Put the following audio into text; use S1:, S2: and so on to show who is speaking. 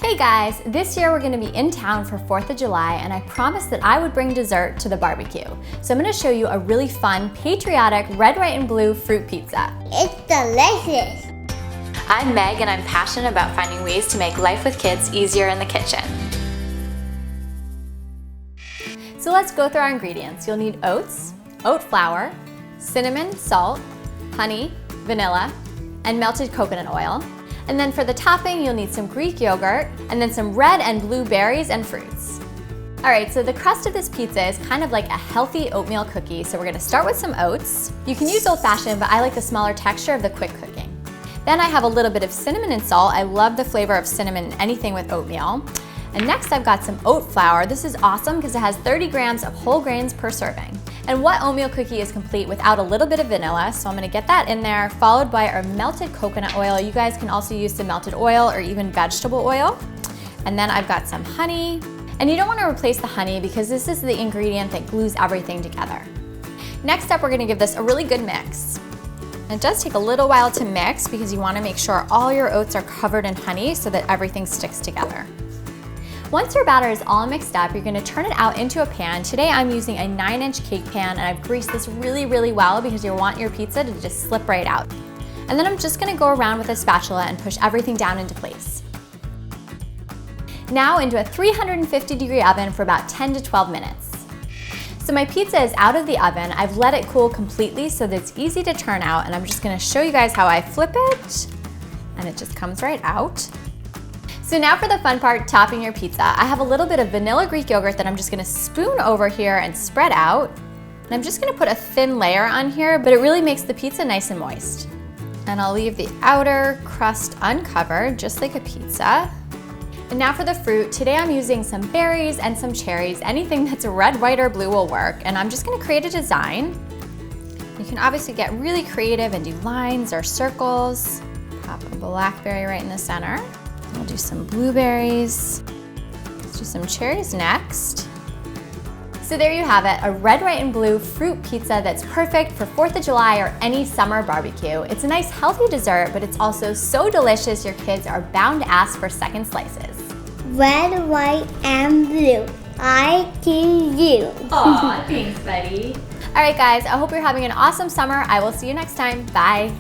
S1: Hey guys, this year we're gonna be in town for 4th of July and I promised that I would bring dessert to the barbecue. So I'm gonna show you a really fun, patriotic, red, white, and blue fruit pizza.
S2: It's delicious.
S1: I'm Meg and I'm passionate about finding ways to make life with kids easier in the kitchen. So let's go through our ingredients. You'll need oats, oat flour, cinnamon, salt, honey, vanilla, and melted coconut oil. And then for the topping, you'll need some Greek yogurt, and then some red and blue berries and fruits. All right, so the crust of this pizza is kind of like a healthy oatmeal cookie. So we're gonna start with some oats. You can use old-fashioned, but I like the smaller texture of the quick cooking. Then I have a little bit of cinnamon and salt. I love the flavor of cinnamon in anything with oatmeal. And next I've got some oat flour. This is awesome because it has 30 grams of whole grains per serving. And what oatmeal cookie is complete without a little bit of vanilla? So I'm gonna get that in there, followed by our melted coconut oil. You guys can also use some melted oil or even vegetable oil. And then I've got some honey. And you don't wanna replace the honey because this is the ingredient that glues everything together. Next up, we're gonna give this a really good mix. And it does take a little while to mix because you wanna make sure all your oats are covered in honey so that everything sticks together. Once your batter is all mixed up, you're gonna turn it out into a pan. Today I'm using a 9-inch cake pan and I've greased this really, really well because you want your pizza to just slip right out. And then I'm just gonna go around with a spatula and push everything down into place. Now into a 350-degree oven for about 10 to 12 minutes. So my pizza is out of the oven. I've let it cool completely so that it's easy to turn out, and I'm just gonna show you guys how I flip it, and it just comes right out. So now for the fun part, topping your pizza. I have a little bit of vanilla Greek yogurt that I'm just gonna spoon over here and spread out. And I'm just gonna put a thin layer on here, but it really makes the pizza nice and moist. And I'll leave the outer crust uncovered, just like a pizza. And now for the fruit. Today I'm using some berries and some cherries. Anything that's red, white, or blue will work. And I'm just gonna create a design. You can obviously get really creative and do lines or circles. Pop a blackberry right in the center. We'll do some blueberries. Let's do some cherries next. So there you have it, a red, white, and blue fruit pizza that's perfect for 4th of July or any summer barbecue. It's a nice healthy dessert, but it's also so delicious your kids are bound to ask for second slices.
S2: Red, white, and blue. I choose you.
S1: Aw, thanks, buddy. All right, guys, I hope you're having an awesome summer. I will see you next time. Bye.